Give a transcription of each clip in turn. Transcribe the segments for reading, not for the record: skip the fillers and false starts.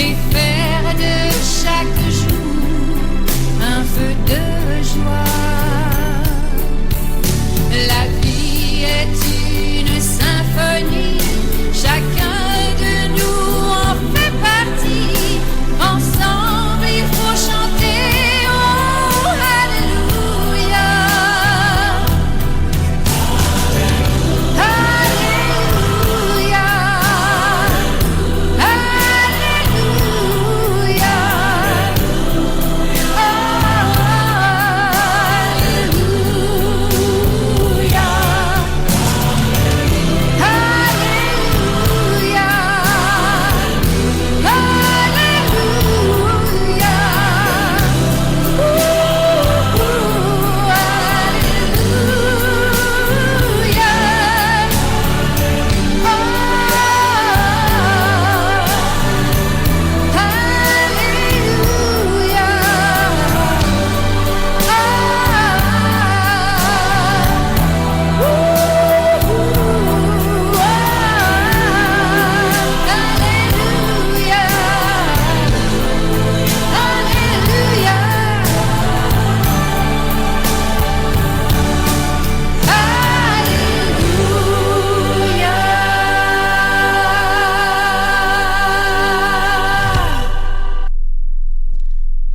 et faire de chaque jour un feu de joie. La vie est une symphonie, chacun de nous en fait partie. Ensemble il faut chanter, oh Alléluia. Alléluia. Alléluia.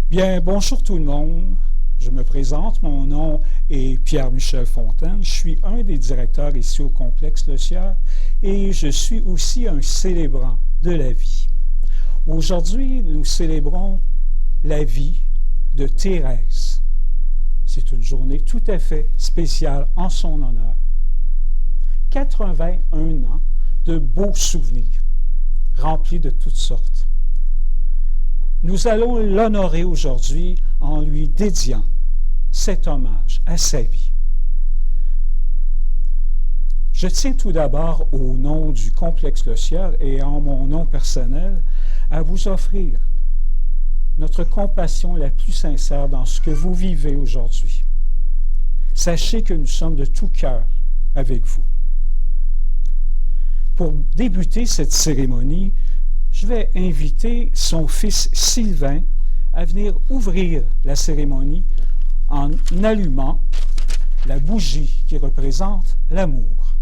Bien, bonjour tout le monde. Je me présente, mon nom est Pierre-Michel Fontaine. Je suis un des directeurs ici au complexe Le Sieur et je suis aussi un célébrant de la vie. Aujourd'hui, nous célébrons la vie de Thérèse. C'est une journée tout à fait spéciale en son honneur. 81 ans de beaux souvenirs, remplis de toutes sortes. Nous allons l'honorer aujourd'hui en lui dédiant cet hommage à sa vie. Je tiens tout d'abord, au nom du complexe Le Sieur et en mon nom personnel, à vous offrir notre compassion la plus sincère dans ce que vous vivez aujourd'hui. Sachez que nous sommes de tout cœur avec vous. Pour débuter cette cérémonie, je vais inviter son fils Sylvain à venir ouvrir la cérémonie en allumant la bougie qui représente l'amour.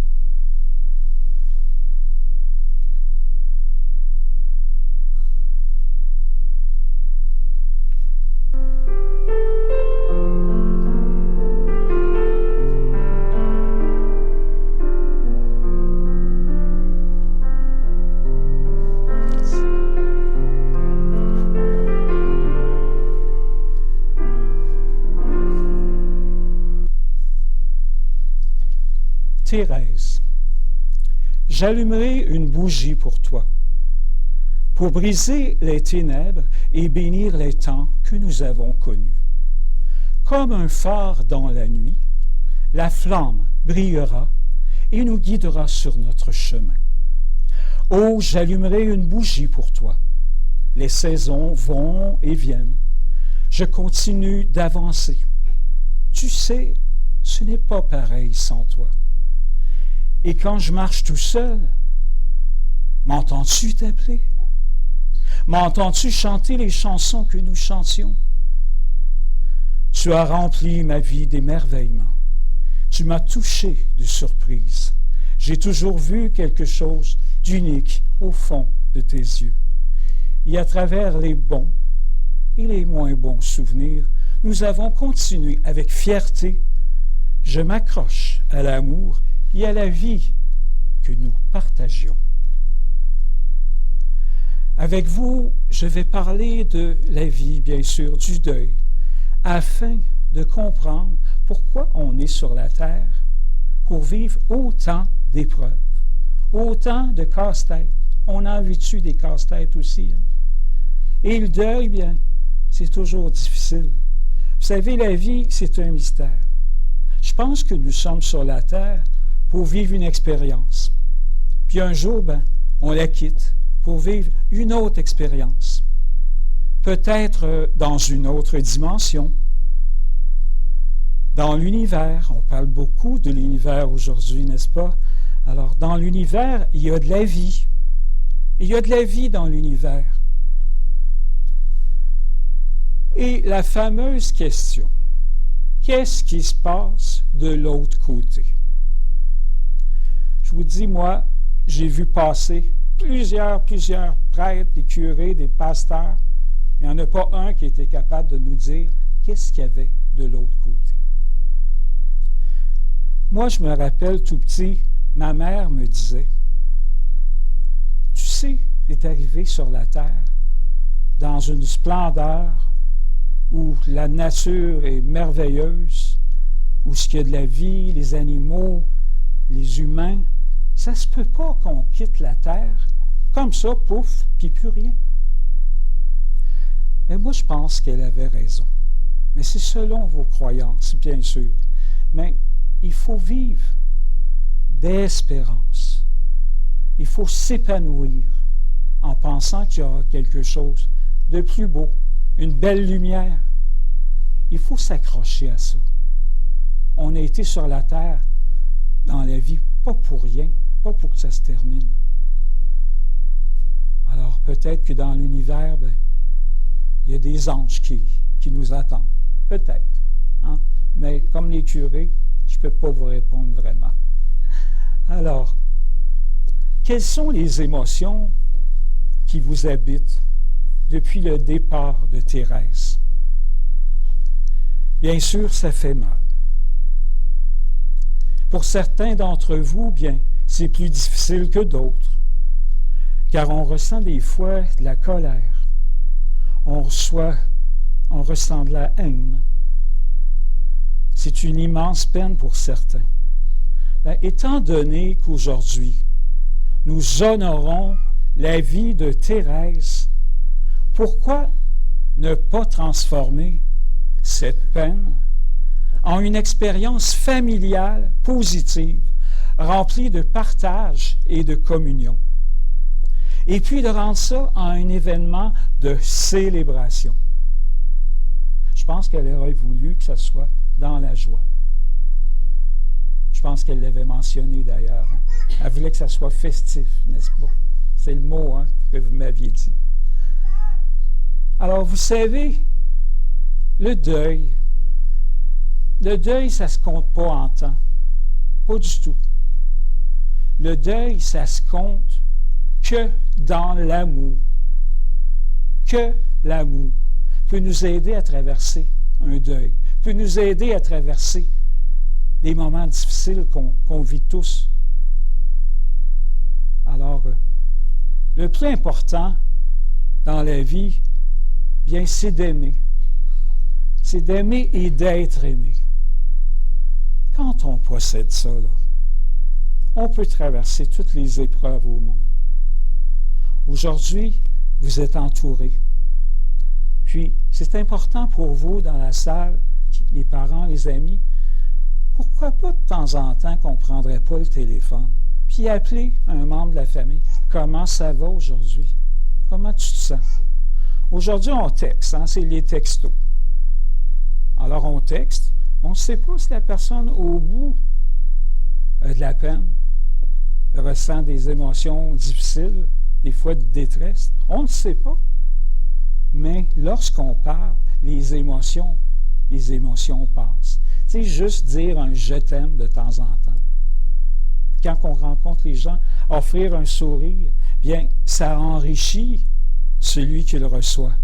Thérèse, j'allumerai une bougie pour toi, pour briser les ténèbres et bénir les temps que nous avons connus. Comme un phare dans la nuit, la flamme brillera et nous guidera sur notre chemin. Oh, j'allumerai une bougie pour toi. Les saisons vont et viennent. Je continue d'avancer. Tu sais, ce n'est pas pareil sans toi. Et quand je marche tout seul, m'entends-tu t'appeler? M'entends-tu chanter les chansons que nous chantions? Tu as rempli ma vie d'émerveillement. Tu m'as touché de surprise. J'ai toujours vu quelque chose d'unique au fond de tes yeux. Et à travers les bons et les moins bons souvenirs, nous avons continué avec fierté. Je m'accroche à l'amour et à la vie que nous partagions. Avec vous, je vais parler de la vie, bien sûr, du deuil, afin de comprendre pourquoi on est sur la terre, pour vivre autant d'épreuves, autant de casse-têtes. On en vit-tu des casse-têtes aussi, hein? Et le deuil, bien, c'est toujours difficile. Vous savez, la vie, c'est un mystère. Je pense que nous sommes sur la terre pour vivre une expérience. Puis un jour, ben, on la quitte pour vivre une autre expérience. Peut-être dans une autre dimension. Dans l'univers, on parle beaucoup de l'univers aujourd'hui, n'est-ce pas? Alors, dans l'univers, il y a de la vie. Il y a de la vie dans l'univers. Et la fameuse question, qu'est-ce qui se passe de l'autre côté? Je vous dis, moi, j'ai vu passer plusieurs prêtres, des curés, des pasteurs. Il n'y en a pas un qui était capable de nous dire qu'est-ce qu'il y avait de l'autre côté. Moi, je me rappelle tout petit, ma mère me disait, tu sais, tu es arrivé sur la terre dans une splendeur où la nature est merveilleuse, où il y a de la vie, les animaux, les humains. Ça ne se peut pas qu'on quitte la terre comme ça, pouf, puis plus rien. Mais moi, je pense qu'elle avait raison. Mais c'est selon vos croyances, bien sûr. Mais il faut vivre d'espérance. Il faut s'épanouir en pensant qu'il y aura quelque chose de plus beau, une belle lumière. Il faut s'accrocher à ça. On a été sur la terre dans la vie, pas pour rien, pas pour que ça se termine. Alors peut-être que dans l'univers, il y a des anges qui nous attendent. Peut-être. Hein? Mais comme les curés, je ne peux pas vous répondre vraiment. Alors, quelles sont les émotions qui vous habitent depuis le départ de Thérèse? Bien sûr, ça fait mal. Pour certains d'entre vous, bien, c'est plus difficile que d'autres, car on ressent des fois de la colère, on ressent de la haine. C'est une immense peine pour certains. Bien, étant donné qu'aujourd'hui, nous honorons la vie de Thérèse, pourquoi ne pas transformer cette peine en une expérience familiale positive, remplie de partage et de communion? Et puis de rendre ça en un événement de célébration. Je pense qu'elle aurait voulu que ça soit dans la joie. Je pense qu'elle l'avait mentionné d'ailleurs. Hein. Elle voulait que ça soit festif, n'est-ce pas? C'est le mot que vous m'aviez dit. Alors, vous savez, le deuil, ça ne se compte pas en temps. Pas du tout. Le deuil, ça se compte que dans l'amour. Que l'amour peut nous aider à traverser un deuil, peut nous aider à traverser des moments difficiles qu'on vit tous. Alors, le plus important dans la vie, bien, c'est d'aimer. C'est d'aimer et d'être aimé. Quand on possède ça, là, on peut traverser toutes les épreuves au monde. Aujourd'hui, vous êtes entourés. Puis, c'est important pour vous dans la salle, les parents, les amis, pourquoi pas de temps en temps qu'on ne prendrait pas le téléphone, puis appeler un membre de la famille. Comment ça va aujourd'hui? Comment tu te sens? Aujourd'hui, on texte, c'est les textos. Alors, on texte, on ne sait pas si la personne au bout de la peine ressent des émotions difficiles, des fois de détresse. On ne sait pas. Mais lorsqu'on parle, les émotions passent. Tu sais, juste dire un « je t'aime » de temps en temps. Quand on rencontre les gens, offrir un sourire, bien, ça enrichit celui qui le reçoit.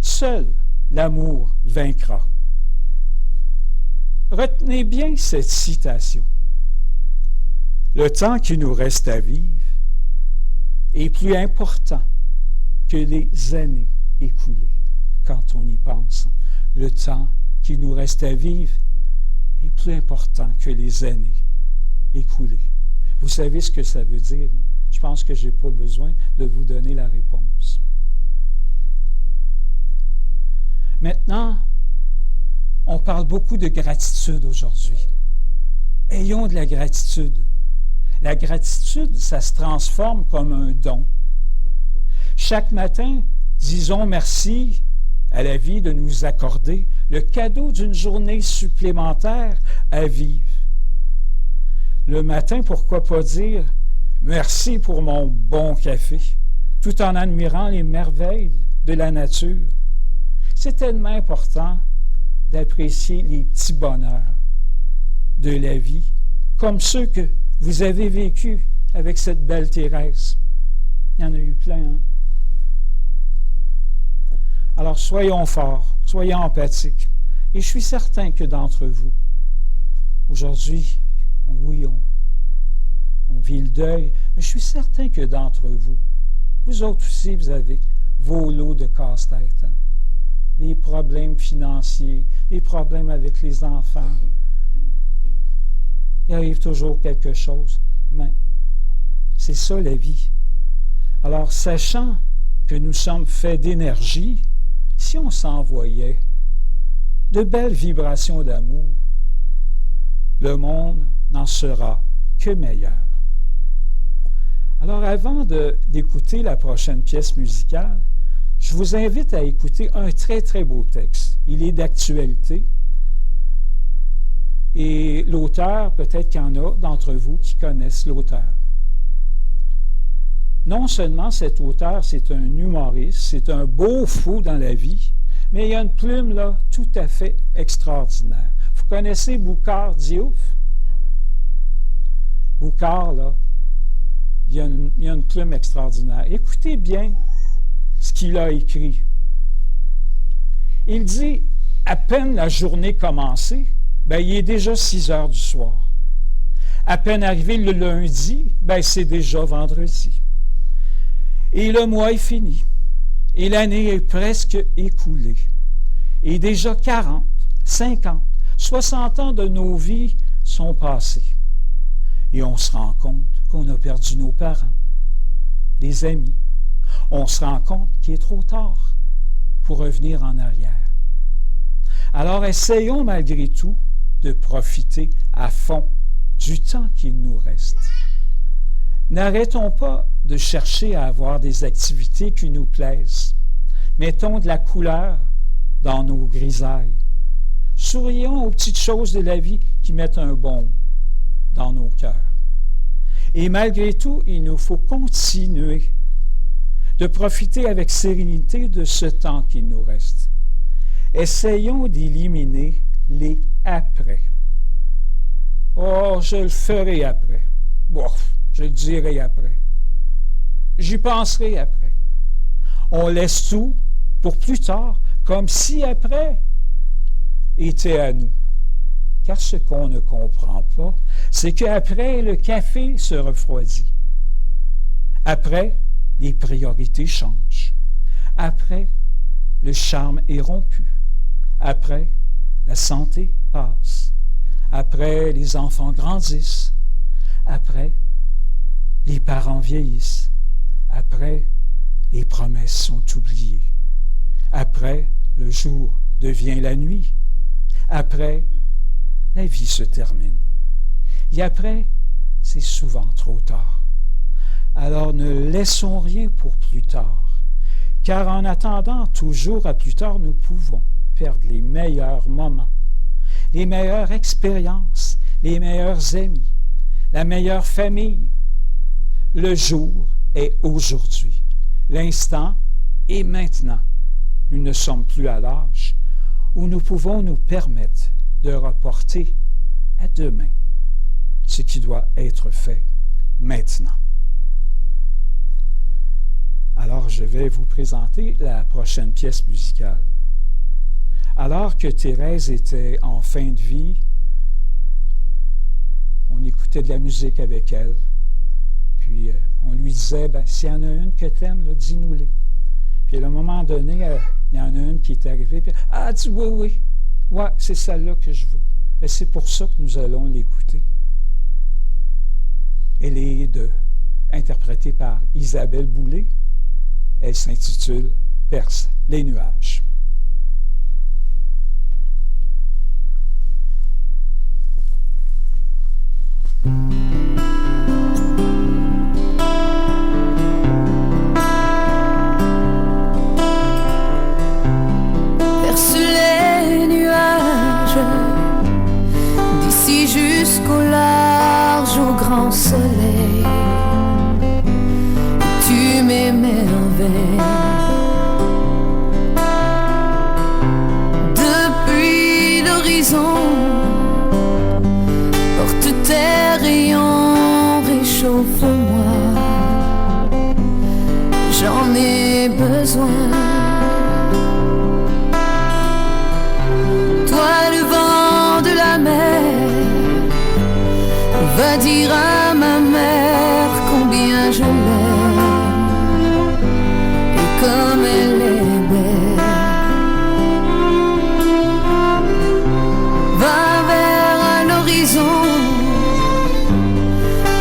Seul l'amour vaincra. Retenez bien cette citation. Le temps qui nous reste à vivre est plus important que les années écoulées. Quand on y pense, le temps qui nous reste à vivre est plus important que les années écoulées. Vous savez ce que ça veut dire? Hein? Je pense que je n'ai pas besoin de vous donner la réponse. Maintenant, on parle beaucoup de gratitude aujourd'hui. Ayons de la gratitude. La gratitude, ça se transforme comme un don. Chaque matin, disons merci à la vie de nous accorder le cadeau d'une journée supplémentaire à vivre. Le matin, pourquoi pas dire merci pour mon bon café. tout en admirant les merveilles de la nature. C'est tellement important d'apprécier les petits bonheurs de la vie, comme ceux que vous avez vécus avec cette belle Thérèse. Il y en a eu plein, hein? Alors, soyons forts, soyons empathiques. Et je suis certain que d'entre vous, aujourd'hui, oui, on vit le deuil, mais je suis certain que d'entre vous, vous autres aussi, vous avez vos lots de casse-tête. Hein? Des problèmes financiers, des problèmes avec les enfants. Il arrive toujours quelque chose, mais c'est ça la vie. Alors, sachant que nous sommes faits d'énergie, si on s'envoyait de belles vibrations d'amour, le monde n'en sera que meilleur. Alors, avant d'écouter la prochaine pièce musicale, je vous invite à écouter un très, très beau texte. Il est d'actualité. Et l'auteur, peut-être qu'il y en a d'entre vous qui connaissent l'auteur. Non seulement cet auteur, c'est un humoriste, c'est un beau fou dans la vie, mais il y a une plume là tout à fait extraordinaire. Vous connaissez Boukhar Diouf? Boukhar, là, il y a une plume extraordinaire. Écoutez bien ce qu'il a écrit. Il dit, à peine la journée commencée, ben, il est déjà 6 heures du soir. À peine arrivé le lundi, ben, c'est déjà vendredi. Et le mois est fini. Et l'année est presque écoulée. Et déjà 40, 50, 60 ans de nos vies sont passés. Et on se rend compte qu'on a perdu nos parents, des amis. On se rend compte qu'il est trop tard pour revenir en arrière. Alors essayons malgré tout de profiter à fond du temps qu'il nous reste. N'arrêtons pas de chercher à avoir des activités qui nous plaisent. Mettons de la couleur dans nos grisailles. Sourions aux petites choses de la vie qui mettent un baume dans nos cœurs. Et malgré tout, il nous faut continuer de profiter avec sérénité de ce temps qui nous reste. Essayons d'éliminer les après. Oh, je le ferai après. Bof, je le dirai après. J'y penserai après. On laisse tout pour plus tard, comme si après était à nous. Car ce qu'on ne comprend pas, c'est qu'après, le café se refroidit. Après, les priorités changent. Après, le charme est rompu. Après, la santé passe. Après, les enfants grandissent. Après, les parents vieillissent. Après, les promesses sont oubliées. Après, le jour devient la nuit. Après, la vie se termine. Et après, c'est souvent trop tard. Alors ne laissons rien pour plus tard, car en attendant toujours à plus tard, nous pouvons perdre les meilleurs moments, les meilleures expériences, les meilleurs amis, la meilleure famille. Le jour est aujourd'hui. L'instant est maintenant. Nous ne sommes plus à l'âge où nous pouvons nous permettre de reporter à demain ce qui doit être fait maintenant. Alors, je vais vous présenter la prochaine pièce musicale. Alors que Thérèse était en fin de vie, on écoutait de la musique avec elle. Puis, on lui disait, ben, s'il y en a une que t'aimes, dis-nous-les. Puis, à un moment donné, il y en a une qui est arrivée. Puis, ah, dis oui, oui. Ouais, c'est celle-là que je veux. Ben, c'est pour ça que nous allons l'écouter. Elle est interprétée par Isabelle Boulay. Elle s'intitule « Perce les nuages ». Perce les nuages, d'ici jusqu'au large, au grand soleil. Tu m'émerveilles mes besoins. Toi, le vent de la mer, va dire à ma mère combien je l'aime et comme elle est belle. Va vers l'horizon,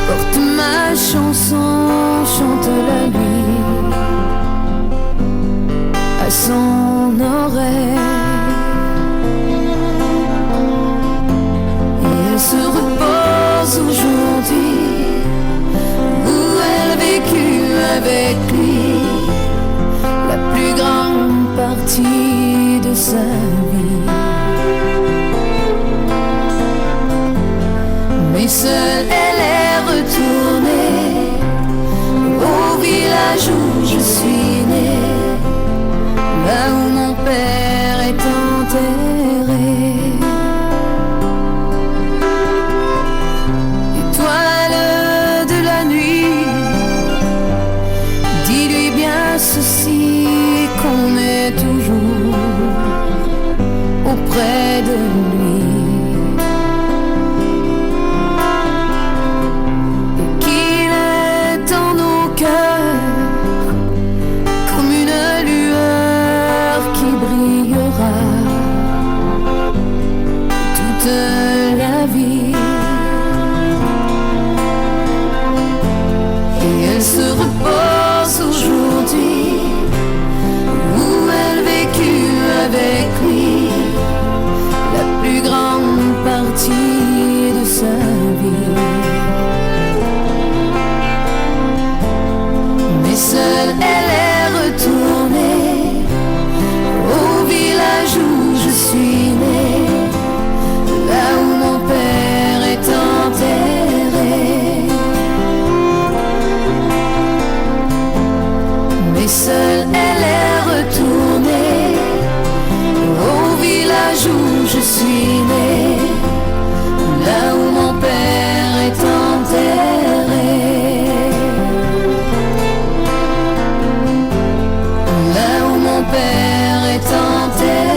porte ma chanson, chante-la lui à son oreille. Et elle se repose aujourd'hui où elle a vécu avec lui la plus grande partie de sa vie. Mais seule elle est retournée au village où je suis née, là où mon père est enterré. Étoile de la nuit, dis-lui bien ceci, qu'on est toujours auprès de lui. La vie, et elle se repose aujourd'hui où elle vécut avec lui la plus grande partie de sa vie. Mais seule elle est retournée au village où je suis née, là où mon père est enterré. Mais seule elle est retournée au village où je suis née, là où mon père est enterré. Là où mon père est enterré.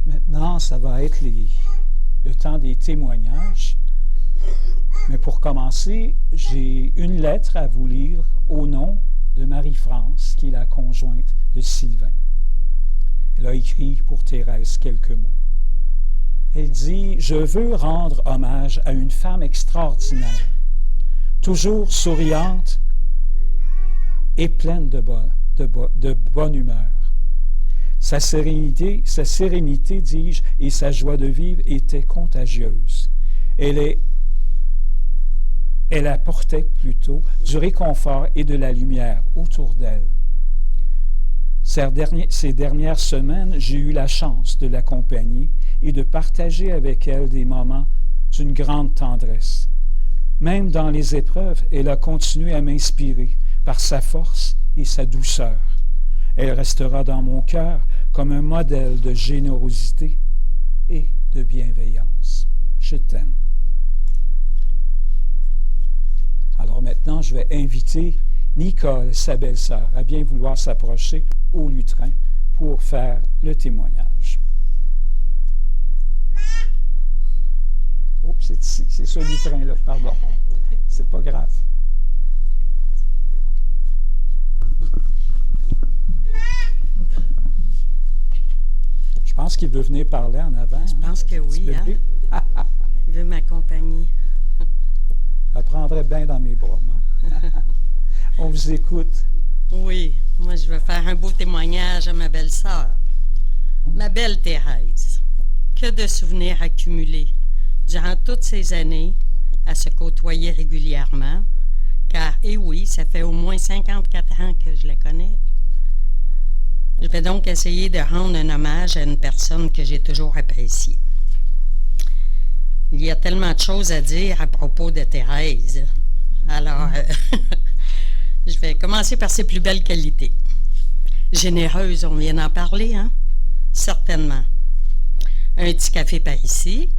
Maintenant, ça va être le temps des témoignages. Mais pour commencer, j'ai une lettre à vous lire au nom de Marie-France, qui est la conjointe de Sylvain. Elle a écrit pour Thérèse quelques mots. Elle dit « Je veux rendre hommage à une femme extraordinaire, toujours souriante et pleine de bonne humeur. Sa sérénité, dis-je, et sa joie de vivre étaient contagieuses. Elle apportait plutôt du réconfort et de la lumière autour d'elle. Ces dernières semaines, j'ai eu la chance de l'accompagner et de partager avec elle des moments d'une grande tendresse. Même dans les épreuves, elle a continué à m'inspirer par sa force et sa douceur. Elle restera dans mon cœur comme un modèle de générosité et de bienveillance. Je t'aime. Alors maintenant, je vais inviter Nicole, sa belle-sœur, à bien vouloir s'approcher au lutrin pour faire le témoignage. Oh, c'est ici, c'est ce lutrin-là, pardon. C'est pas grave. Je pense qu'il veut venir parler en avant. Je pense que oui, hein? Il veut m'accompagner. Elle prendrait bien dans mes bras, moi. On vous écoute. Oui, moi je veux faire un beau témoignage à ma belle-sœur. Ma belle Thérèse, que de souvenirs accumulés durant toutes ces années à se côtoyer régulièrement, car, eh oui, ça fait au moins 54 ans que je la connais. Je vais donc essayer de rendre un hommage à une personne que j'ai toujours appréciée. Il y a tellement de choses à dire à propos de Thérèse. Alors, je vais commencer par ses plus belles qualités. Généreuse, on vient d'en parler, hein? Certainement. Un petit café par ici,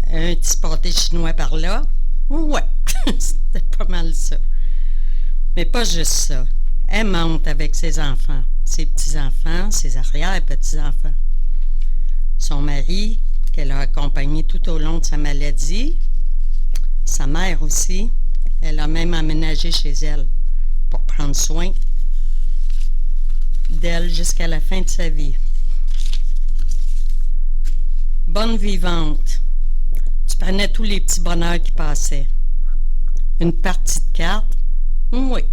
un petit pâté chinois par là. Ouais, c'était pas mal ça. Mais pas juste ça. Aimante avec ses enfants, ses petits-enfants, ses arrière-petits-enfants. Son mari, qu'elle a accompagné tout au long de sa maladie, sa mère aussi, elle a même emménagé chez elle pour prendre soin d'elle jusqu'à la fin de sa vie. Bonne vivante. Tu prenais tous les petits bonheurs qui passaient. Une partie de cartes? Oui.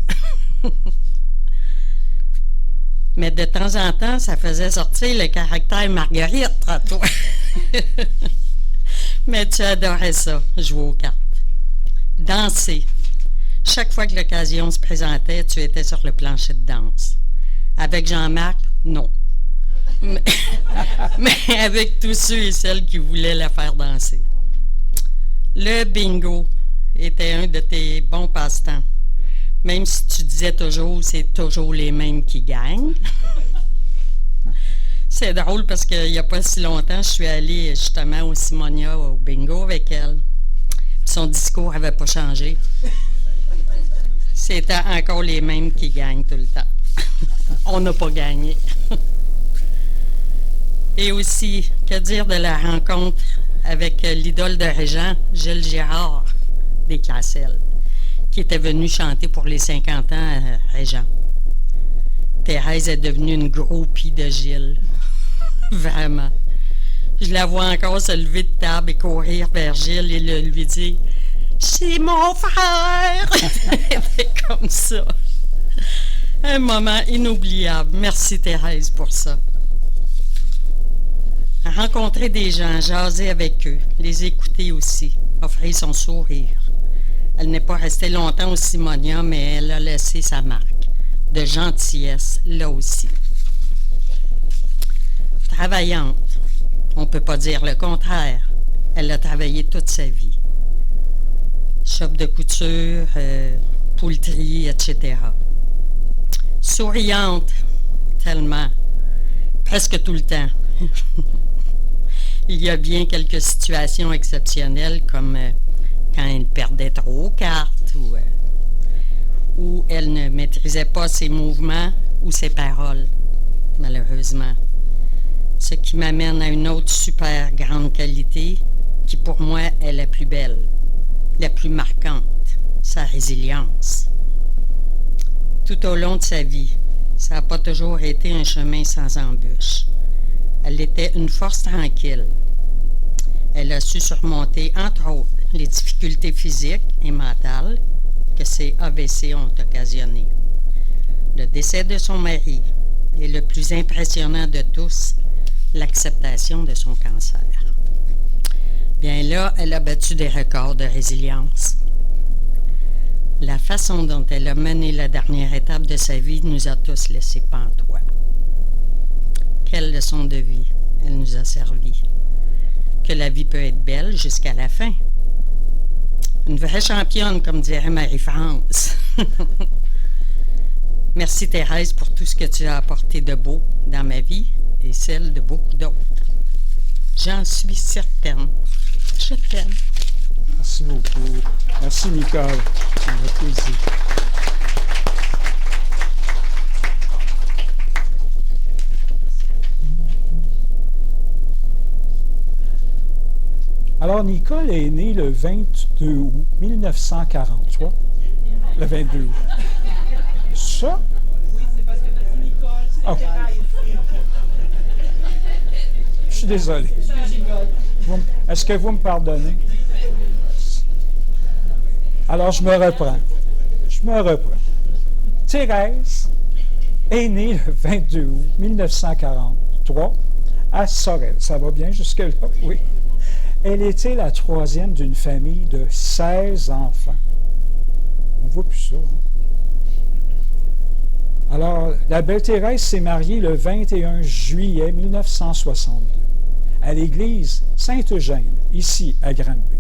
Mais de temps en temps, ça faisait sortir le caractère Marguerite à toi. Mais tu adorais ça, jouer aux cartes. Danser. Chaque fois que l'occasion se présentait, tu étais sur le plancher de danse. Avec Jean-Marc, non. Mais avec tous ceux et celles qui voulaient la faire danser. Le bingo était un de tes bons passe-temps. Même si tu disais toujours, c'est toujours les mêmes qui gagnent. C'est drôle parce qu'il n'y a pas si longtemps, je suis allée justement au Simonia, au bingo avec elle. Puis son discours n'avait pas changé. C'était encore les mêmes qui gagnent tout le temps. On n'a pas gagné. Et aussi, que dire de la rencontre avec l'idole de Régent, Gilles Girard, des Classelles, qui était venu chanter pour les 50 ans à Régent. Thérèse est devenue une groupie de Gilles. Vraiment. Je la vois encore se lever de table et courir vers Gilles et lui dire « C'est mon frère! » C'était comme ça. Un moment inoubliable. Merci Thérèse pour ça. Rencontrer des gens, jaser avec eux, les écouter aussi, offrir son sourire. Elle n'est pas restée longtemps au Simonia, mais elle a laissé sa marque de gentillesse là aussi. Travaillante, on ne peut pas dire le contraire. Elle a travaillé toute sa vie. Shop de couture, poulterie, etc. Souriante, tellement, presque tout le temps. Il y a bien quelques situations exceptionnelles comme quand elle perdait trop aux cartes ou elle ne maîtrisait pas ses mouvements ou ses paroles, malheureusement. Ce qui m'amène à une autre super grande qualité qui pour moi est la plus belle, la plus marquante, sa résilience. Tout au long de sa vie, ça n'a pas toujours été un chemin sans embûches. Elle était une force tranquille. Elle a su surmonter, entre autres, les difficultés physiques et mentales que ces AVC ont occasionnées. Le décès de son mari et le plus impressionnant de tous, l'acceptation de son cancer. Bien là, elle a battu des records de résilience. La façon dont elle a mené la dernière étape de sa vie nous a tous laissés pantois. Quelle leçon de vie elle nous a servi. Que la vie peut être belle jusqu'à la fin. Une vraie championne, comme dirait Marie-France. Merci Thérèse pour tout ce que tu as apporté de beau dans ma vie et celle de beaucoup d'autres. J'en suis certaine. Je t'aime. Merci beaucoup. Merci Nicole. Ça m'a plaisir. Alors, Nicole est née le 22 août 1943. Le 22 août. Ça? Oui, c'est parce que tu as dit Nicole, c'est Thérèse. Je suis désolé. Est-ce que vous me pardonnez? Alors, je me reprends. Thérèse est née le 22 août 1943 à Sorel. Ça va bien jusque-là? Oui. Elle était la troisième d'une famille de 16 enfants. On ne voit plus ça. Hein? Alors, la belle Thérèse s'est mariée le 21 juillet 1962 à l'église Saint-Eugène, ici à Granby.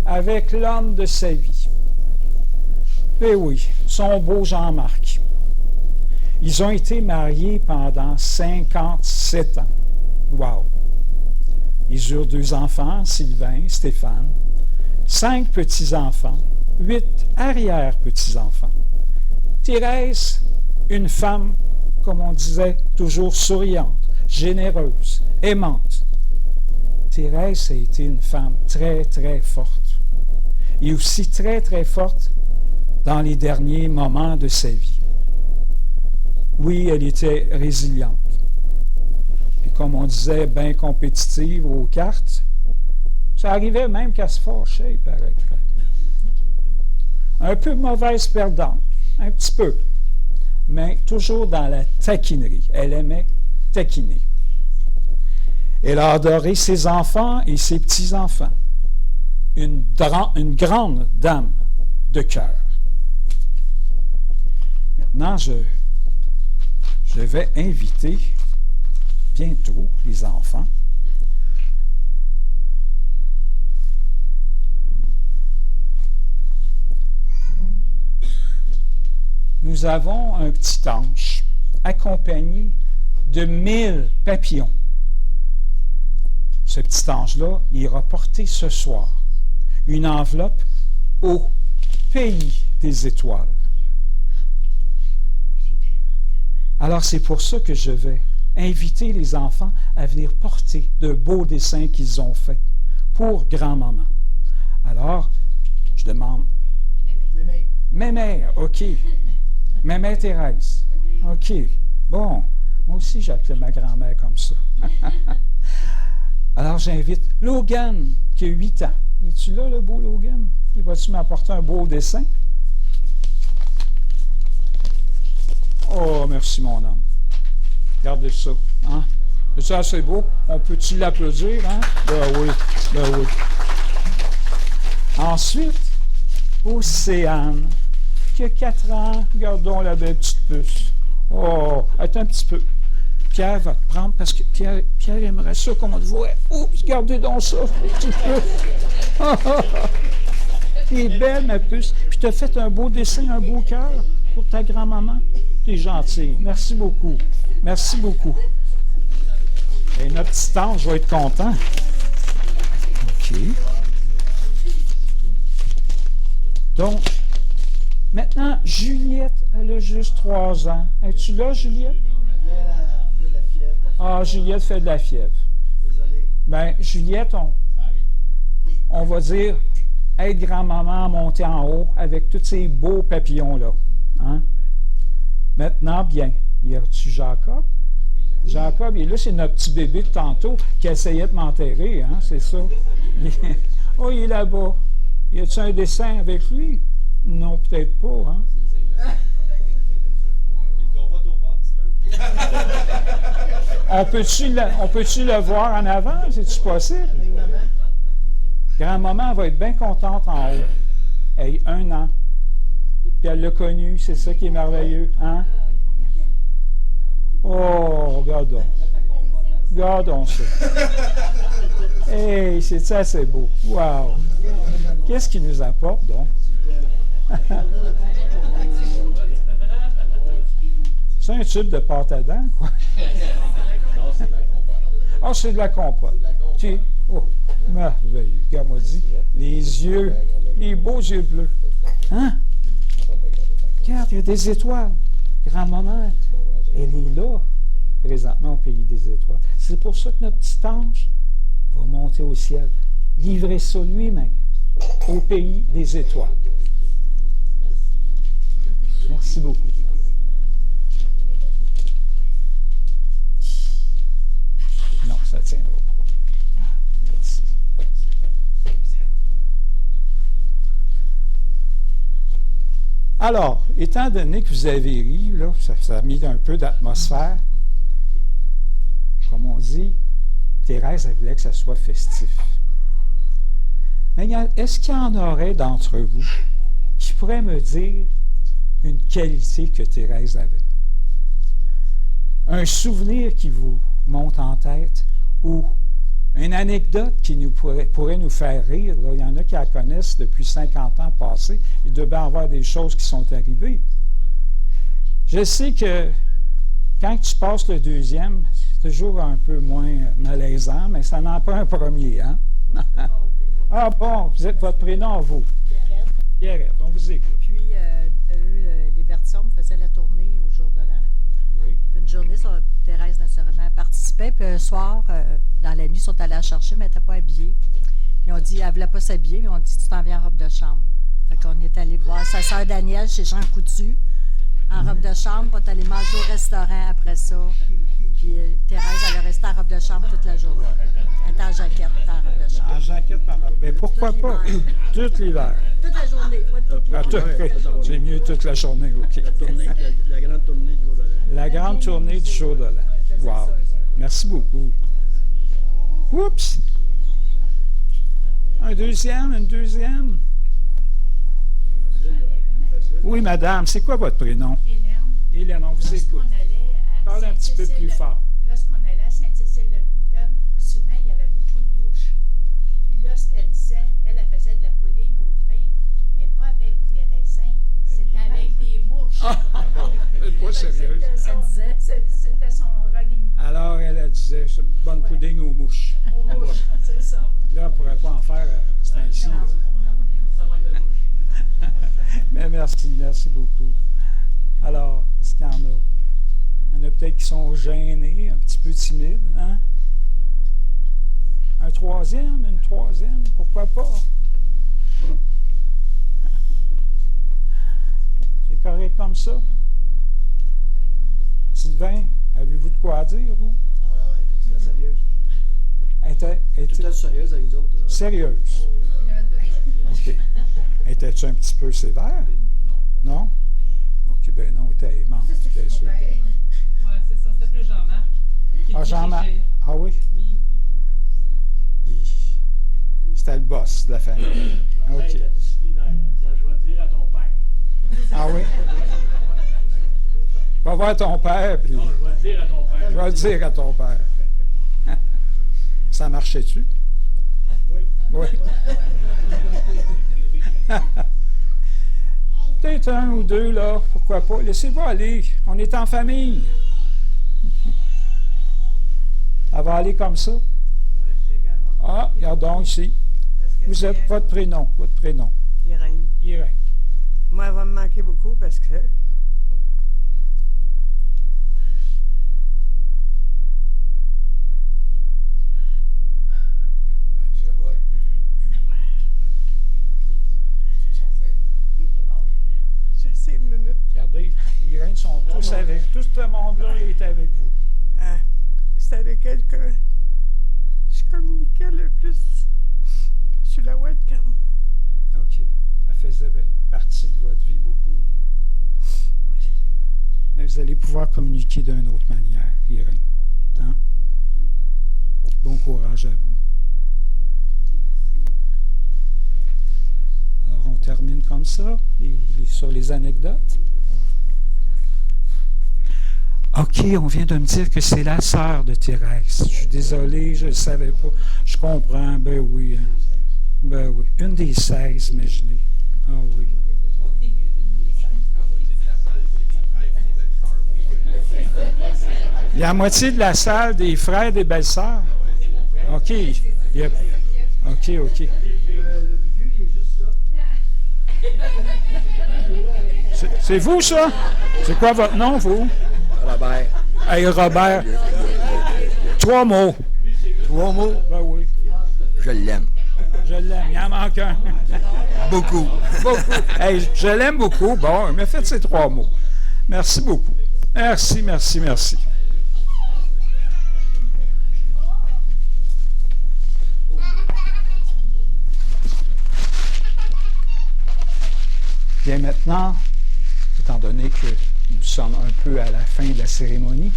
avec l'homme de sa vie. Eh oui, son beau Jean-Marc. Ils ont été mariés pendant 57 ans. Wow! Ils eurent 2 enfants, Sylvain, Stéphane, 5 petits-enfants, 8 arrière-petits-enfants. Thérèse, une femme, comme on disait, toujours souriante, généreuse, aimante. Thérèse a été une femme très, très forte. Et aussi très, très forte dans les derniers moments de sa vie. Oui, elle était résiliente. Puis comme on disait, bien compétitive aux cartes, ça arrivait même qu'elle se fâchait, il paraît. Un peu mauvaise perdante, un petit peu, mais toujours dans la taquinerie. Elle aimait taquiner. Elle a adoré ses enfants et ses petits-enfants. Une grande dame de cœur. Maintenant, je vais inviter bientôt les enfants nous avons un petit ange accompagné de 1000 papillons. Ce petit ange-là ira porter ce soir une enveloppe au pays des étoiles. Alors c'est pour ça que je vais inviter les enfants à venir porter de beaux dessins qu'ils ont faits pour grand-maman. Alors, je demande... Mémé, OK. Mémé Thérèse. OK. Bon, moi aussi j'appelais ma grand-mère comme ça. Alors j'invite Logan, qui a 8 ans. Es-tu là, le beau Logan? Il va-tu m'apporter un beau dessin? Oh, merci mon homme. Regardez ça. Hein? C'est ça assez beau? On peut-tu l'applaudir? Hein? Ben oui, ben oui. Ensuite, Océane, qui a 4 ans. Regardons la belle petite puce. Oh, attends un petit peu. Pierre va te prendre parce que Pierre aimerait ça qu'on te voit. Oh, regardez donc ça, petite puce. T'es belle, ma puce. Puis t'as fait un beau dessin, un beau cœur pour ta grand-maman. T'es gentil. Merci beaucoup. Merci beaucoup. Et notre petit ange va être content. OK. Donc, maintenant, Juliette, elle a juste 3 ans. Es-tu là, Juliette? Ah, Juliette fait de la fièvre. Bien, Juliette, on va dire, être grand-maman montée en haut avec tous ces beaux papillons-là. Hein? Maintenant, bien, y a-tu Jacob? Jacob, il est là, c'est notre petit bébé de tantôt qui essayait de m'enterrer, hein, c'est ça. Oh, il est là-bas. Y a-tu un dessin avec lui? Non, peut-être pas, hein? On peut-tu le voir en avant? C'est-tu possible? Grand-maman va être bien contente en haut. Elle a 1 an. Puis elle l'a connu, c'est ça qui est merveilleux. Hein? Oh, regardons. Regardons ça. Hey, c'est ça, c'est beau. Wow! Qu'est-ce qu'il nous apporte, donc? C'est un tube de pâte à dents, quoi. Ah, c'est de la compote. Oh, merveilleux. Regarde-moi dit, les beaux yeux bleus. Hein? Regarde, il y a des étoiles. Grand-maman, elle est là, présentement, au pays des étoiles. C'est pour ça que notre petit ange va monter au ciel, livrer ça lui-même au pays des étoiles. Merci beaucoup. Non, ça ne tiendra pas. Merci. Alors, étant donné que vous avez ri, là, ça a mis un peu d'atmosphère, comme on dit, Thérèse, elle voulait que ça soit festif. Mais est-ce qu'il y en aurait d'entre vous qui pourraient me dire une qualité que Thérèse avait? Un souvenir qui vous monte en tête ou Une anecdote qui pourrait nous faire rire, là, il y en a qui la connaissent depuis 50 ans passés. Il devait y avoir des choses qui sont arrivées. Je sais que quand tu passes le deuxième, c'est toujours un peu moins malaisant, mais ça n'en prend un premier, hein? Ah bon, votre prénom, vous? Pierrette. Pierrette, on vous écoute. Puis, eux, les Bertillon faisaient la tournée au jour de l'an. Oui. Puis une journée, Thérèse, naturellement, participait. Puis un soir, dans la nuit, ils sont allés la chercher, mais elle n'était pas habillée. Ils ont dit, elle ne voulait pas s'habiller, mais ils ont dit, tu t'en viens en robe de chambre. Fait qu'on est allé voir sa sœur Danielle chez Jean Coutu, en robe de chambre. On est allé manger au restaurant après ça. Puis Thérèse, elle est restée en robe de chambre toute la journée. Elle était en jaquette, en robe de chambre. En jaquette par robe. Mais pourquoi pas? Tout l'hiver. Toute la journée, pas toute Ah, c'est mieux toute la journée, OK. La grande tournée du jour de l'an. La grande tournée du jour de l'an. Wow. Merci beaucoup. Oups! Une deuxième. Oui, madame, c'est quoi votre prénom? Hélène, on vous écoute. Parle un petit peu plus fort. Lorsqu'on allait à Saint-Cécile-de-Vinton, souvent, il y avait beaucoup de mouches. Puis là, ce qu'elle disait, elle faisait de la pudding au pain, mais pas avec des raisins, c'était avec des mouches. Pas sérieuse. Ça disait. C'était son running Alors, elle disait, bonne pudding aux mouches. aux mouches, c'est ça. Là, on ne pourrait pas en faire à ce temps-ci. Mais merci beaucoup. Alors, est-ce qu'il y en a? Il y en a peut-être qui sont gênés, un petit peu timides, hein? Une troisième, pourquoi pas? C'est correct comme ça? Sylvain, avez-vous de quoi dire, vous? Elle était Tout à sérieuse avec nous autres. sérieuse. OK. Étais-tu un petit peu sévère? Non? OK, ben non, elle était aimante, bien sûr. Oui, c'est ça. C'était plus Jean-Marc. Ah, Jean-Marc. Ah oui? C'était le boss de la famille. OK. Je vais dire à ton père. Ah oui? Va voir ton père, puis Non, je vais le dire à ton père. je vais le dire à ton père. Ça marchait-tu? Oui. Peut-être un ou deux, là, pourquoi pas. Laissez-vous aller. On est en famille. Ça va aller comme ça? Ah, regardons ici. Vous êtes votre prénom. Irène. Irène. Moi, elle va me manquer beaucoup parce que je sais une minute. Regardez, Irène sont tous avec. Tout ce monde-là est avec vous. C'est avec elle que je communiquais le plus sur la webcam. OK. Elle faisait partie de votre vie beaucoup. Oui. Mais vous allez pouvoir communiquer d'une autre manière, Irène. Hein? Bon courage à vous. Alors, on termine comme ça, sur les anecdotes. OK, on vient de me dire que c'est la sœur de Thérèse. Je suis désolé, je ne le savais pas. Je comprends, ben oui. Hein. Ben oui. Une des 16, imaginez. Ah oui. Il y a la moitié de la salle des frères et des belles-sœurs. OK. OK. C'est vous, ça? C'est quoi votre nom, vous? Robert. Hey, Robert. 3 mots. 3 mots? Ben oui. Je l'aime. Je l'aime. Il en manque un. Beaucoup. Beaucoup. Hey, je l'aime beaucoup. Bon, il m'a fait ces 3 mots. Merci beaucoup. Merci. Bien, maintenant, étant donné que nous sommes un peu à la fin de la cérémonie,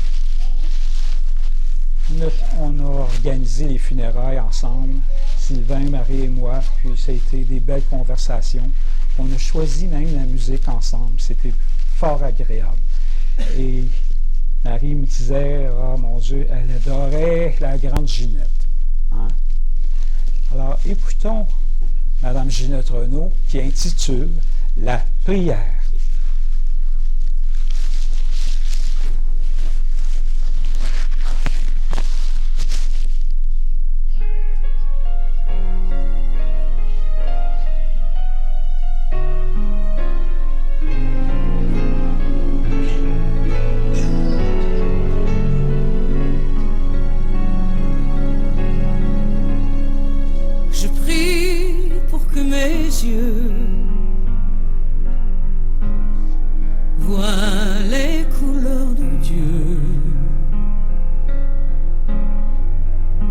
on a organisé les funérailles ensemble, Sylvain, Marie et moi, puis ça a été des belles conversations. On a choisi même la musique ensemble, c'était fort agréable. Et Marie me disait, « Ah, mon Dieu, elle adorait la grande Ginette. » Hein? Alors, écoutons Mme Ginette Renaud qui intitule « La prière ». Je prie pour que mes yeux voient les couleurs de Dieu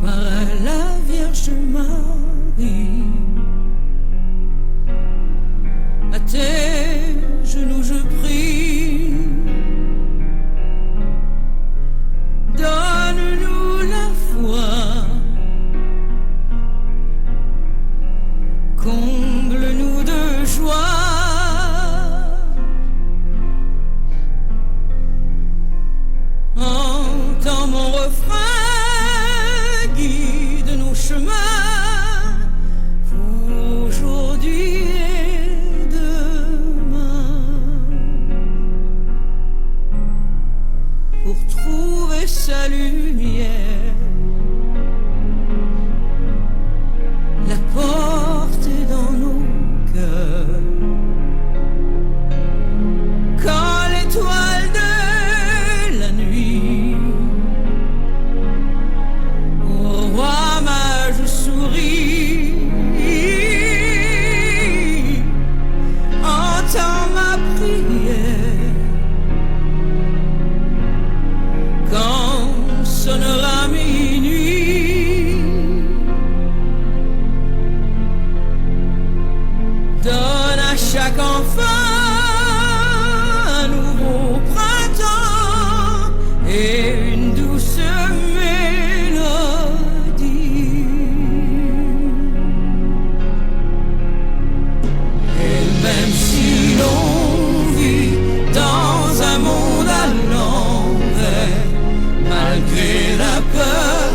par la Vierge Marie. À tes genoux je prie, donne-nous la foi. Comble-nous de joie, entends mon refrain, guide nos chemins pour aujourd'hui et demain, pour trouver sa lumière. La porte est dans nos cœurs. Quand l'étoile de la nuit au roi mage sourit, entends ma prière. Quand sonnera minuit, donne à chaque enfant un nouveau printemps et une douce mélodie. Et même si l'on vit dans un monde à l'envers, malgré la peur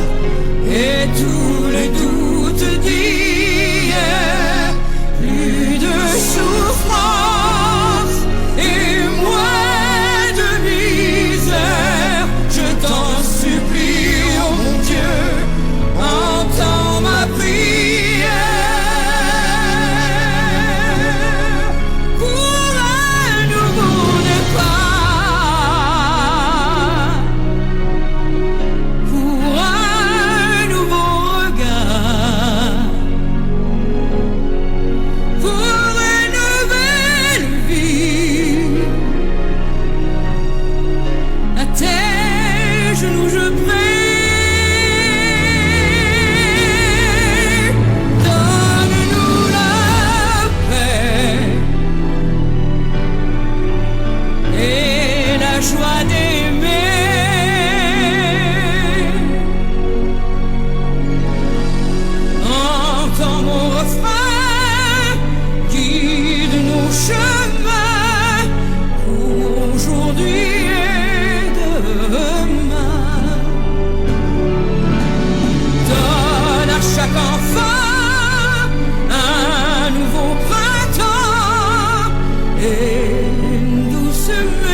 et tous les doutes d'hier, plus de souffrance et moins de misère, je t'en supplie, oh mon Dieu, entends ma prière. Pour un nouveau départ, pour un nouveau regard, pour une nouvelle vie. À tes genoux je prie, donne-nous la paix et la joie d'aimer. Entends mon refrain, guide nos chemins pour aujourd'hui et demain. Donne à chaque enfant un nouveau printemps et une douce mélodie.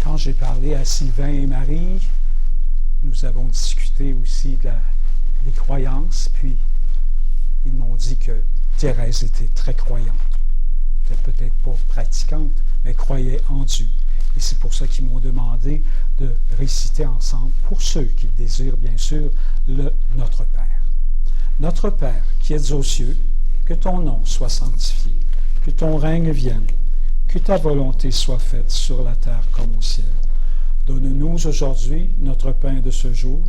Quand j'ai parlé à Sylvain et Marie, nous avons discuté aussi des croyances, puis ils m'ont dit que Thérèse était très croyante. Elle n'était peut-être pas pratiquante, mais croyait en Dieu. Et c'est pour ça qu'ils m'ont demandé de réciter ensemble, pour ceux qui désirent bien sûr, le Notre Père. Notre Père, qui es aux cieux, que ton nom soit sanctifié, que ton règne vienne, que ta volonté soit faite sur la terre comme au ciel. Donne-nous aujourd'hui notre pain de ce jour.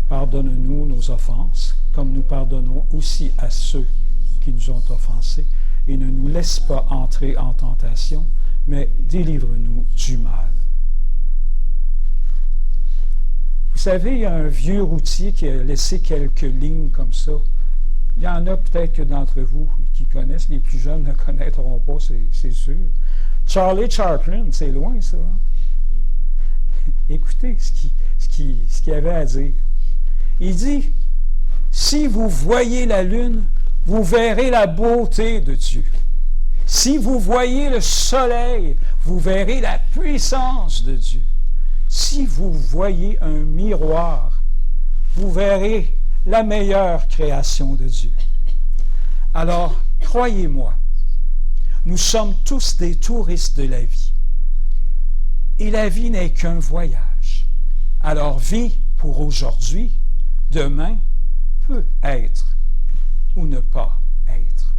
Pardonne-nous nos offenses, comme nous pardonnons aussi à ceux qui nous ont offensés, et ne nous laisse pas entrer en tentation, mais délivre-nous du mal. Vous savez, il y a un vieux routier qui a laissé quelques lignes comme ça. Il y en a peut-être que d'entre vous qui connaissent, les plus jeunes ne connaîtront pas, c'est sûr. Charlie Chaplin, c'est loin ça. Hein? Écoutez ce qu'il avait à dire. Il dit, « Si vous voyez la lune, vous verrez la beauté de Dieu. Si vous voyez le soleil, vous verrez la puissance de Dieu. Si vous voyez un miroir, vous verrez la meilleure création de Dieu. » Alors, croyez-moi, nous sommes tous des touristes de la vie. Et la vie n'est qu'un voyage. Alors, vis pour aujourd'hui, demain peut être ou ne pas être.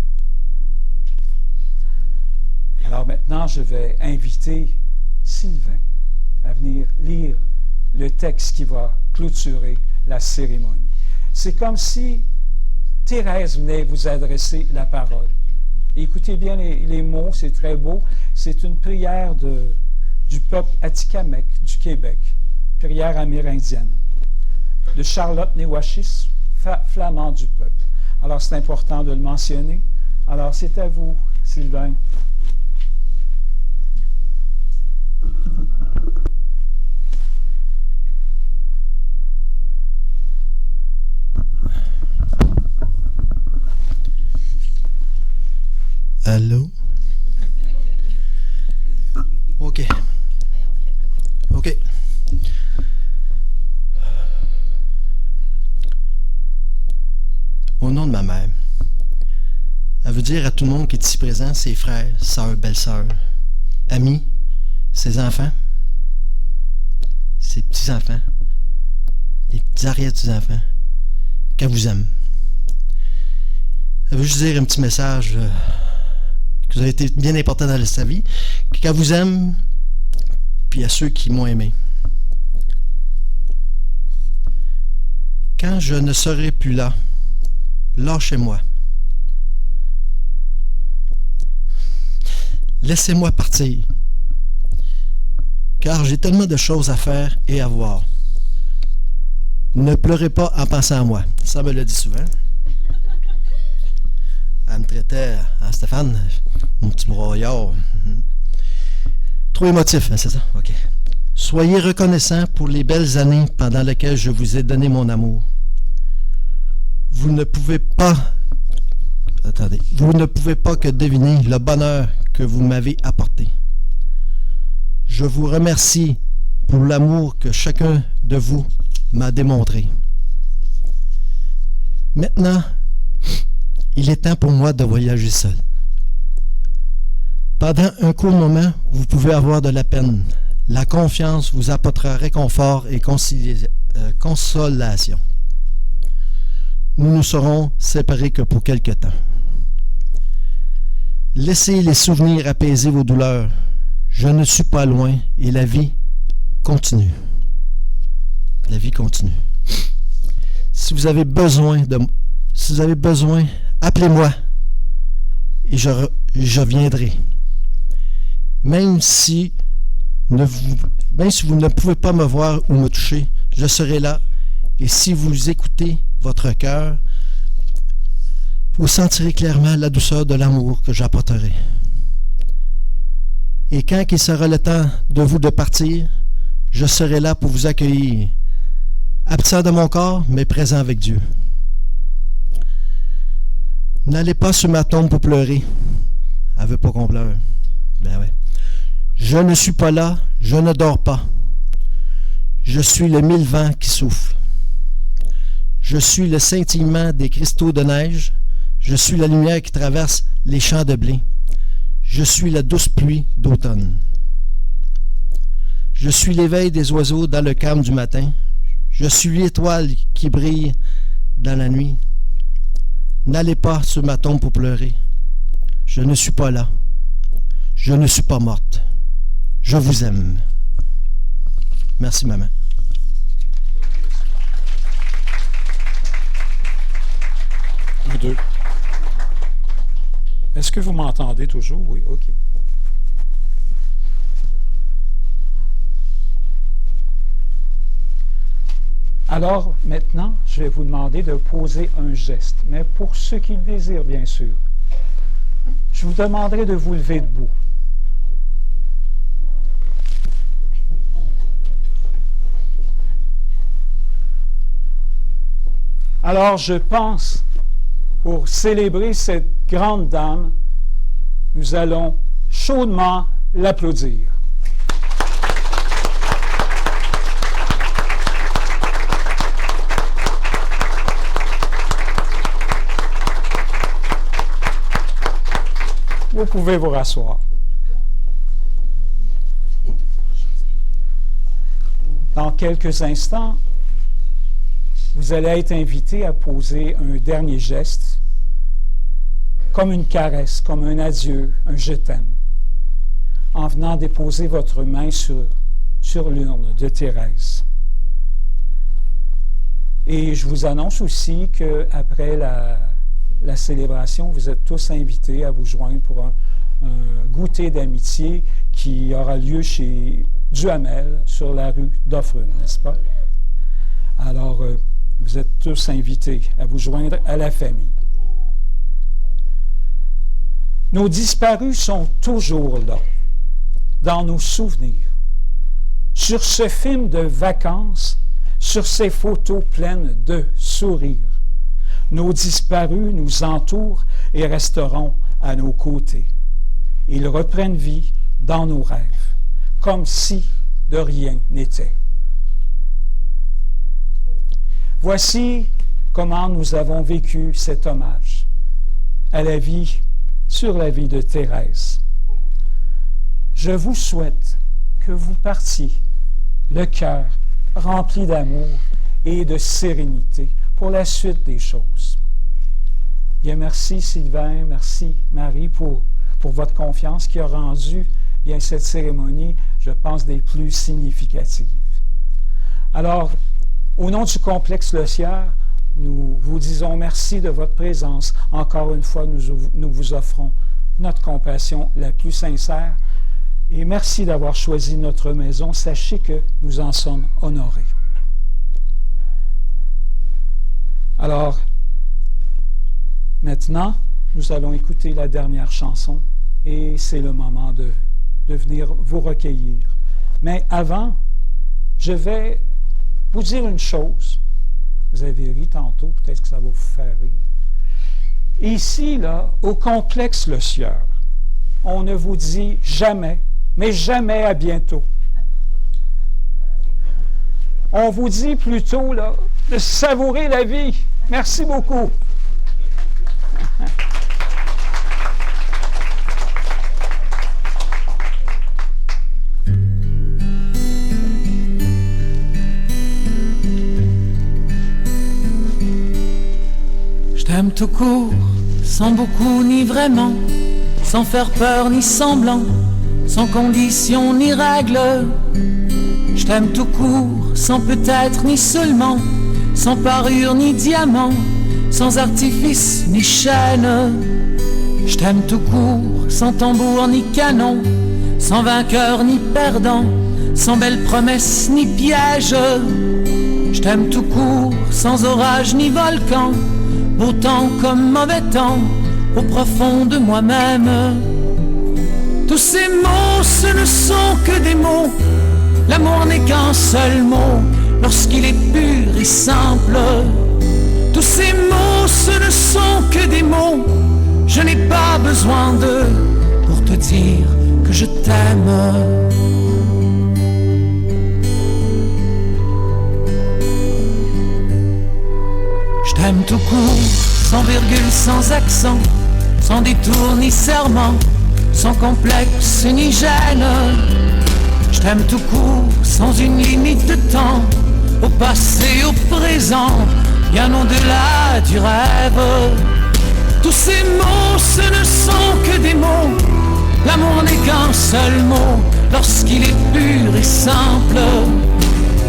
Alors maintenant, je vais inviter Sylvain à venir lire le texte qui va clôturer la cérémonie. C'est comme si Thérèse venait vous adresser la parole. Écoutez bien les mots, c'est très beau. C'est une prière du peuple Atikamekw du Québec, prière amérindienne, de Charlotte Newashis, flamand du peuple. Alors c'est important de le mentionner. Alors c'est à vous, Sylvain. Allô? OK. OK. Au nom de ma mère, elle veut dire à tout le monde qui est ici présent, ses frères, sœurs, belles-sœurs, amis, ses enfants, ses petits-enfants, les petits arrière-petits-enfants, qu'elle vous aime. Elle veut juste dire un petit message que vous avez été bien important dans sa vie, qu'elle vous aime, puis à ceux qui m'ont aimé. Quand je ne serai plus là, lâchez-moi. Laissez-moi partir, car j'ai tellement de choses à faire et à voir. Ne pleurez pas en pensant à moi. Ça me le dit souvent. Elle me traitait, Stéphane, mon petit broyard. Trop émotif, hein, c'est ça? OK. Soyez reconnaissants pour les belles années pendant lesquelles je vous ai donné mon amour. Vous ne pouvez pas que deviner le bonheur que vous m'avez apporté. Je vous remercie pour l'amour que chacun de vous m'a démontré. Maintenant, il est temps pour moi de voyager seul. Pendant un court moment, vous pouvez avoir de la peine. La confiance vous apportera réconfort et consolation. Nous ne serons séparés que pour quelque temps. Laissez les souvenirs apaiser vos douleurs. Je ne suis pas loin et la vie continue. La vie continue. Si vous avez besoin, appelez-moi et je viendrai. Même si vous ne pouvez pas me voir ou me toucher, je serai là. Et si vous écoutez votre cœur, vous sentirez clairement la douceur de l'amour que j'apporterai. Et quand il sera le temps de vous de partir, je serai là pour vous accueillir, absent de mon corps, mais présent avec Dieu. N'allez pas sur ma tombe pour pleurer. Elle veut pas qu'on pleure. Ben ouais. Je ne suis pas là, je ne dors pas. Je suis le mille vents qui souffle. Je suis le scintillement des cristaux de neige. Je suis la lumière qui traverse les champs de blé. Je suis la douce pluie d'automne. Je suis l'éveil des oiseaux dans le calme du matin. Je suis l'étoile qui brille dans la nuit. N'allez pas sur ma tombe pour pleurer. Je ne suis pas là. Je ne suis pas morte. Je vous aime. Merci, maman. 2. Est-ce que vous m'entendez toujours? Oui, OK. Alors, maintenant, je vais vous demander de poser un geste, mais pour ceux qui le désirent, bien sûr. Je vous demanderai de vous lever debout. Alors, je pense, pour célébrer cette grande dame, nous allons chaudement l'applaudir. Vous pouvez vous rasseoir. Dans quelques instants, vous allez être invité à poser un dernier geste, comme une caresse, comme un adieu, un « je t'aime », en venant déposer votre main sur l'urne de Thérèse. Et je vous annonce aussi qu'après la célébration, vous êtes tous invités à vous joindre pour un goûter d'amitié qui aura lieu chez Duhamel, sur la rue d'Offrune, n'est-ce pas? Alors, vous êtes tous invités à vous joindre à la famille. Nos disparus sont toujours là, dans nos souvenirs. Sur ce film de vacances, sur ces photos pleines de sourires, nos disparus nous entourent et resteront à nos côtés. Ils reprennent vie dans nos rêves, comme si de rien n'était. Voici comment nous avons vécu cet hommage à la vie, sur la vie de Thérèse. Je vous souhaite que vous partiez le cœur rempli d'amour et de sérénité pour la suite des choses. Bien, merci Sylvain, merci Marie pour votre confiance qui a rendu bien cette cérémonie, je pense, des plus significatives. Alors, au nom du complexe Le Sieur, nous vous disons merci de votre présence. Encore une fois, nous vous offrons notre compassion la plus sincère et merci d'avoir choisi notre maison. Sachez que nous en sommes honorés. Alors, maintenant, nous allons écouter la dernière chanson et c'est le moment de venir vous recueillir. Mais avant, je vais vous dire une chose. Vous avez ri tantôt, peut-être que ça va vous faire rire. Ici, là, au complexe Le Sieur, on ne vous dit jamais, mais jamais à bientôt. On vous dit plutôt, là, de savourer la vie. Merci beaucoup. Je t'aime tout court, sans beaucoup ni vraiment, sans faire peur ni semblant, sans condition ni règle. Je t'aime tout court, sans peut-être ni seulement, sans parure ni diamant, sans artifice ni chaîne. Je t'aime tout court, sans tambour ni canon, sans vainqueur ni perdant, sans belle promesse ni piège. Je t'aime tout court, sans orage ni volcan, beau temps comme mauvais temps, au profond de moi-même. Tous ces mots, ce ne sont que des mots. L'amour n'est qu'un seul mot, lorsqu'il est pur et simple. Tous ces mots, ce ne sont que des mots. Je n'ai pas besoin d'eux pour te dire que je t'aime. Je t'aime tout court, sans virgule, sans accent, sans détour ni serment, sans complexe ni gêne. Je t'aime tout court, sans une limite de temps, au passé, au présent, bien au-delà du rêve. Tous ces mots, ce ne sont que des mots. L'amour n'est qu'un seul mot, lorsqu'il est pur et simple.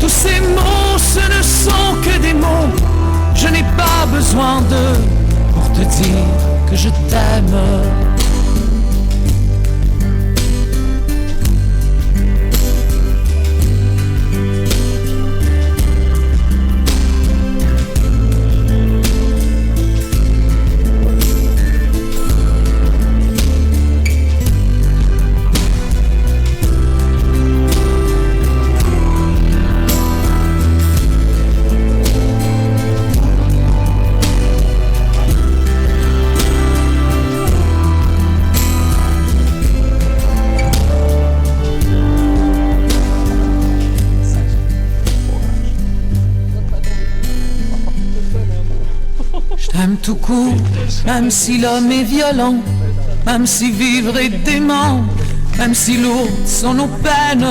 Tous ces mots, ce ne sont que des mots. Je n'ai pas besoin d'eux pour te dire que je t'aime. J't'aime tout court, même si l'homme est violent, même si vivre est dément, même si lourdes sont nos peines.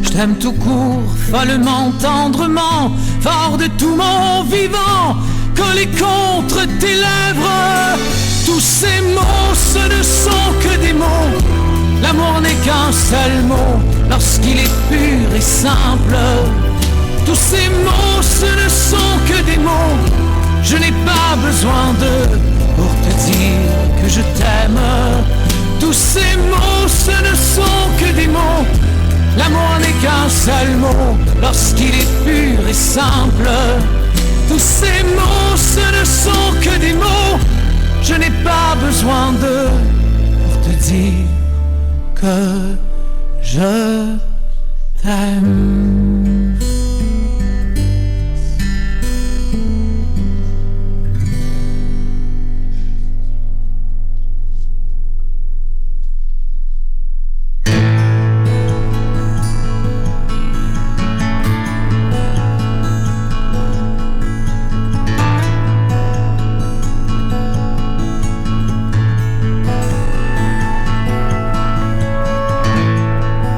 J't'aime tout court, follement, tendrement, fort de tout mon vivant, collé contre tes lèvres. Tous ces mots, ce ne sont que des mots. L'amour n'est qu'un seul mot, lorsqu'il est pur et simple. Tous ces mots, ce ne sont que des mots. Je n'ai pas besoin d'eux pour te dire que je t'aime. Tous ces mots, ce ne sont que des mots. L'amour n'est qu'un seul mot, lorsqu'il est pur et simple. Tous ces mots, ce ne sont que des mots. Je n'ai pas besoin d'eux pour te dire que je t'aime.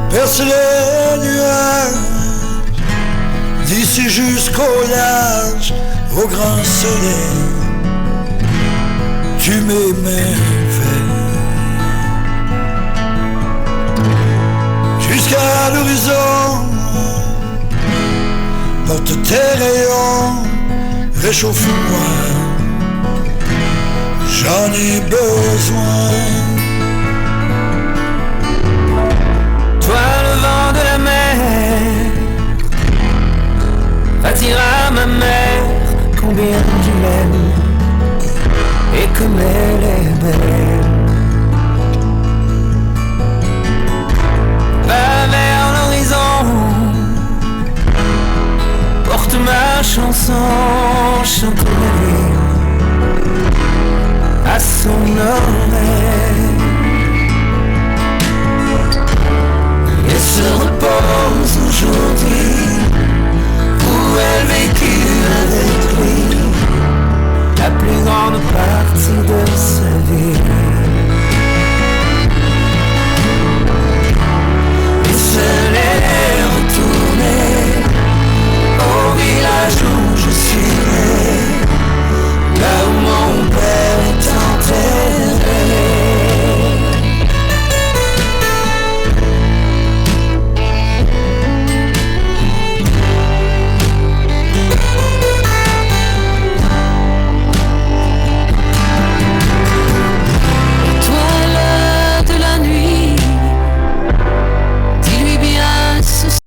Perce les nuages, d'ici jusqu'au large, au grand soleil, tu m'émerveilles. Jusqu'à l'horizon, porte tes rayons, réchauffe-moi, j'en ai besoin.